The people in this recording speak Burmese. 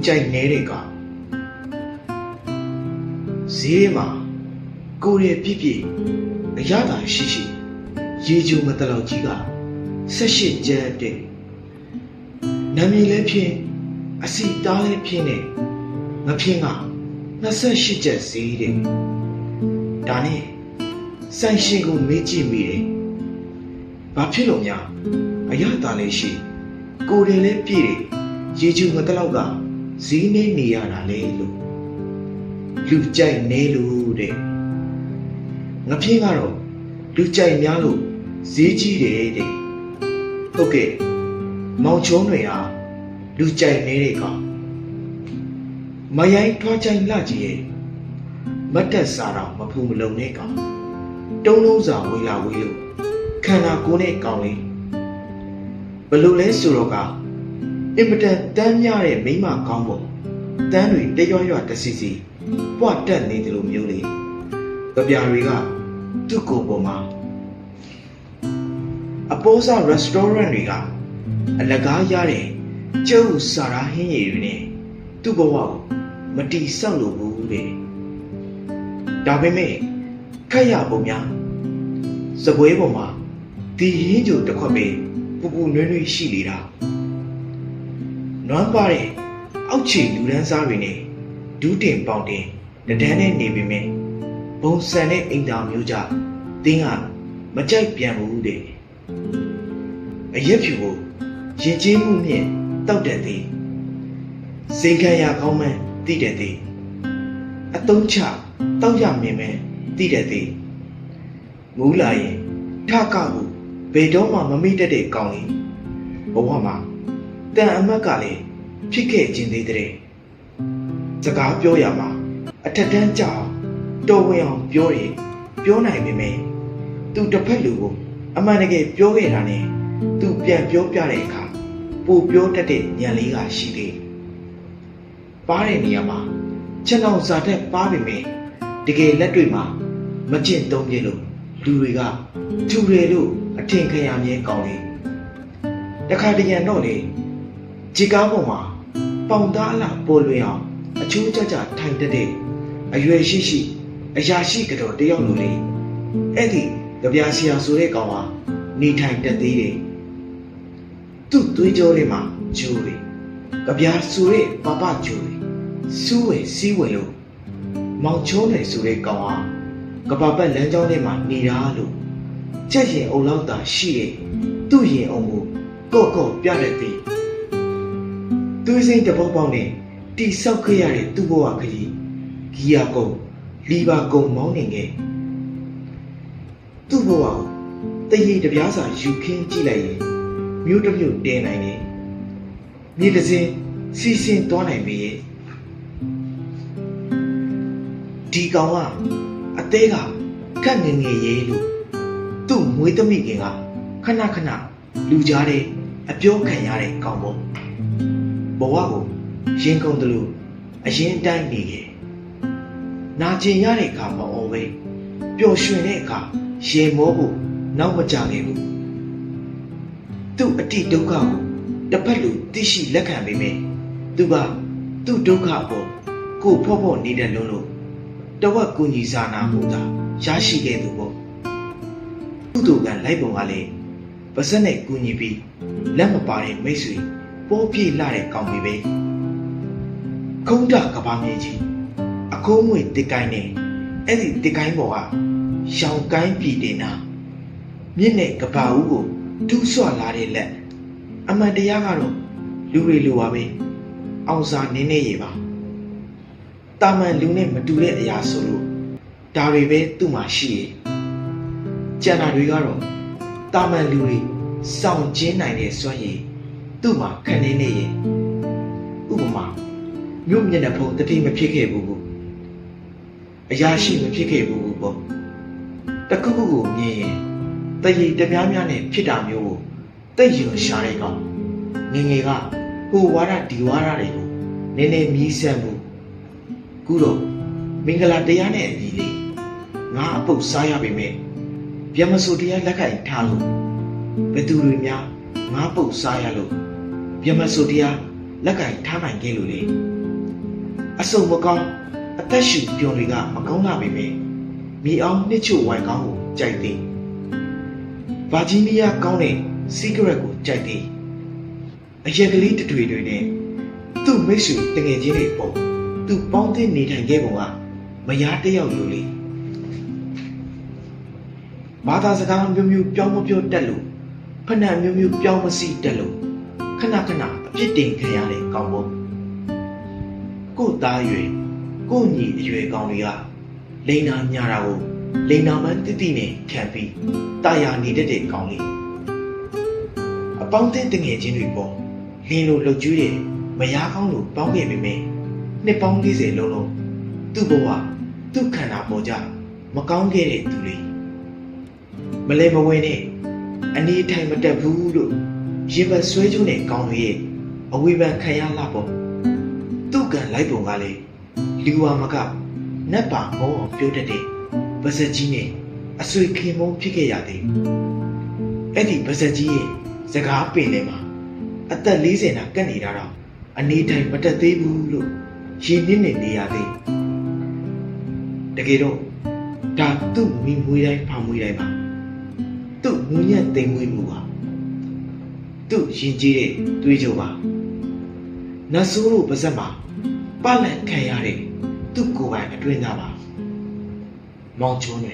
ကြိုက်နေတဲ့ကဈေးမှာကိုယ်ရပြည့်ပြည့်အရသာရှိရှိရေချိုမတလောက်ကြီးက18ကျန်းတဲ့နာမည်လည်းဖြင့်အစီတားလည်းဖြင့်နဲ့ငဖြင်းက28ကျပ်ဈေးတဲ့ဒါနဲ့ဆိုင်ရှင်ကိုမေးကြည့်မိတယ်ဘာဖြစ်လို့များအရသာလည်းရှိကိုယ်တယ်လည်းပြည့်တယ်ရေချိုမတလောက်ကဈေးနေနေရတာလေလို့လူကြိုက်နေလို့တဲ့ငဖြင်းကတော့လူကြိုက်များလို့ဈေးကြီးတယ်တဲ့ဟုတ်ကဲ့မောင်ချုံးတွေဟာလူကြိုက်နေတဲ့ကောင်မရိုင်းထွားချိုင်လှကြီးရဲ့မတ်တက်စားတော့မဖူမလုံတဲ့ကောင်တုံးလုံးစာဝေးလာဝေးလို့ခန္ဓာကိုယ်နဲ့ကောင်လေးဘလို့လဲဆိုတော့ကအင်မတန်တန်းများတဲ့မိမကောင်းပေါ့တန်းတွေတရွရွတစီစီပွားတက်နေတယ်လို့မျိုးလေကြပြတွေကသူ့ကိုယ်ပေါ်မှာအပေါ်စား restaurant တွေကအလကားရတဲ့ကျုပ်စာရာဟင်းရည်တွေနဲ့သူ့ဘဝကိုမတီဆောက်လို့ဘူးတဲ့ဒါပေမဲ့ခက်ရပုံများစပွဲပေါ်မှာဒီဟင်းကြိုတစ်ခွက်ပဲပူပူနွေးနွေးရှိနေတာနွမ်းပါတဲ့အောက်ခြေလူဒန်းစားတွေနဲ့ဒူးတင်ပေါင်တင်တဒန်းနဲ့နေပေမဲ့ဘုံဆန်တဲ့အိမ်တော်မျိုးကြတင်းကမကြိုက်ပြန်ဘူးတဲ့အရက်ဖြူကိုရင်ကျေးမှုနဲ့တောက်တဲ့သည်စိန်ခံရကောင်းမှန်းသိတဲ့သည်အတုံးချတောက်ရမြင်မှန်းသိတဲ့သည်မူးလာရင်ထကောက်ကိုဘယ်တော့မှမမိတတ်တဲ့ကောင်းလေးဘဝမှာတန်အမတ်ကလည်းဖြစ်ခဲ့ခြင်းသေးတဲ့စကားပြောရမှာအထက်တန်းကြအောင်တော်ဝင်အောင်ပြောနိုင်ပေမဲ့သူတစ်ဖက်လူကိုအမှန်တကယ်ပြောခဲ့တာနဲ့သူပြန်ပြောပြတဲ့အခါပိုပြောတတ်တဲ့ဉာဏ်လေးကရှိသေးပါတဲ့နေရာမှာချက်အောင်စာတက်ပါပေမဲ့တကယ်လက်တွေ့မှာမကျင့်သုံးပြလို့လူတွေကထူတယ်လို့အထင်ခံရမြဲကောင်းလေတခါတရံတော့လေခြေကားပေါ်မှာပေါင်သားအလားပေါ်လွင်အောင်အချိုးကျကျထိုင်တတ်တဲ့အရွယ်ရှိအရာရှိကတော်တယောက်လိုလေအဲ့ဒီကြပြဆရာဆိုတဲ့ကောင်ဟာနေထိုင်တတ်သေးတယ်သူ့သွေးကြောထဲမှာဂျိုးတွေကြပြဆိုတဲ့ပပဂျိုးတွေစူးဝဲစီးဝဲလို့မောင်ချိုးနေဆိုတဲ့ကောင်ဟာကပပတ်လမ်းကြောင်းထဲမှာနေတာလို့ချက်ရင်အုံလောက်သာရှိရဲ့သူ့ရင်အောင်ကိုကော့ပြတဲ့ပြီးသူစိမ့်တပေါပေါင်းနဲ့တိဆောက်ခဲ့ရတဲ့သူ့ဘဝခရီးဂီယာကုံလီဘာကုံမောင်းနေခဲ့သူ့ဘဝကိုတရေတပြားစာယူခင်းကြည့်လိုက်ရင်မြို့တစ်မြို့တင်နိုင်တယ်မြေတစ်စင်းစီးစင်းသွားနိုင်ပြီရဲ့ဒီကောင်ကအသေးကခက်ငငယ်ရေးလို့သူ့မွေးသမီးခင်ကခဏလူကြားတဲ့အပြောခံရတဲ့ကောင်ပေါ့ဘဝကိုရင်ကုန်တယ်လို့အရင်တိုင်းနေခဲ့နာကျင်ရတဲ့အခါမအောင်ပဲပျော်ရွှင်တဲ့အခါရေမောဖို့နောက်မကြခဲ့ဘူးသူ့အတိဒုက္ခကိုတစ်ဖက်လူသိရှိလက်ခံပေမဲ့သူကသူ့ဒုက္ခကိုဖော့နေတဲ့လုံးလို့တဝက်ကူညီစာနာမှုသာရရှိခဲ့သူပေါ့သူ့တို့ကလိုက်ပုံကလည်းပါစက်နဲ့ကူညီပြီးလက်မပါတဲ့မိတ်ဆွေပိုးပြေးလာတဲ့ကောင်းပြီပဲခုံးတာကဘာမြေကြီးအကုံးငွေတစ်ကိုင်းနဲ့အဲ့ဒီတစ်ကိုင်းပေါ်ကရောင်ကိုင်းပြည်တင်တာမြင့်တဲ့ကဘာဦးကိုဒူးဆွလာတဲ့လက်အမှန်တရားကတော့လူတွေလိုပါပဲအောင်စားနင်းနေရပါတာမန်လူနဲ့မတူတဲ့အရာဆိုလို့ဒါတွေပဲသူ့မှာရှိရဲ့ကျန်တာတွေကတော့တာမန်လူတွေစောင့်ကျင်းနိုင်တဲ့စွမ်းရည်သူ့မှာခံနေနေရဲ့ဥပမာမြို့မျက်နှာဖုံးတတိမဖြစ်ခဲ့ဘူးအရာရှိမဖြစ်ခဲ့ဘူးပေါ့တခုခုကိုမြင်ရင်တရေတများနဲ့ဖြစ်တာမျိုးကိုတိတ်ရွံရှာတဲ့ကောင်ငငယ်ကဟိုဝါဒဒီဝါဒတွေကိုနည်းနည်းမြည်ဆန်းမှုခုတော့မင်္ဂလာတရားနဲ့အညီလေးငါအပုတ်စားရပေမဲ့ဗျမဆိုတရားလက်ကင်ထားလို့ဘယ်သူတွေများငါပုတ်စားရလို့ဗျမဆိုတရားလက်ကင်ထားနိုင်ခဲ့လို့လေ စုံမကောင်းအသက်ရှူပျော်တွေကမကောင်းလာပေမဲ့မိအောင်နှစ်ချို့ဝိုင်ကောင်းကိုကြိုက်သည်ဗာဂျီးနီးယားကောင်းတဲ့စီဂရက်ကိုကြိုက်သည်အရက်ကလေးတထွေတွေနဲ့သူ့မိတ်ဆွေတငယ်ချင်းတွေပုံသူပေါင်းတင်နေထိုင်ခဲ့ပုံကမယားတစ်ယောက်လိုလေဘာသာစကားမျိုးမျိုးပြောင်းမပြောတတ်လို့ဖဏမျိုးမျိုးပြောင်းမစီတတ်လို့ခဏခဏအပြစ်တင်ခံရတဲ့ကောင်းပုံကို့သားရွယ်ကို့ညီအရွယ်ကောင်းတွေကလိန်နာညာတာကိုလိန်နာမှန်းတိတိနဲ့ခံပြီးတာယာနေတတ်တဲ့ကောင်းလေးအပေါင်းတင်တငယ်ချင်းတွေပေါ့လင်းလိုလှုပ်ကျွေးတဲ့မယားကောင်းလိုပေါင်းခဲ့ပေမဲ့နှစ်ပေါင်း40လုံးလုံးသူ့ဘဝသူ့ခန္ဓာပေါ်ကြမကောင်းခဲ့တဲ့သူလေးမလဲမဝင်နဲ့အနေထိုင်မတက်ဘူးလို့ရင်ပတ်ဆွဲကျုံးတဲ့ကောင်းတွေရဲ့အဝေဖန်ခံရလာပေါ့သူ့ကံလိုက်ပုံကလည်းလူဝါမကနတ်ပါမောအောင်ပြောတတ်တဲ့ပါဇက်ကြီးနဲ့အဆွေခင်မုန်းဖြစ်ခဲ့ရသည်အဲ့ဒီပါဇက်ကြီးရဲ့စကားပင်ထဲမှာအသက်40နာကတ်နေတာတော့အနေထိုင်မတက်သေးဘူးလို့ရင်နစ်နေရသည်တကယ်တော့ဒါသူ့မိမွေးတိုင်းဖောင်မွေးတိုင်းပါသူ့ငွေညံ့သိမ်မွေးမှုပါသူ့ရင်ကြီးတဲ့တွေးကြပါနတ်ဆိုးတို့ပါဇက်မှာပလန့်ခံရတဲ့သူ့ကိုယ်ပိုင်အတွင်းသားပါမောင်ချုံးတွေ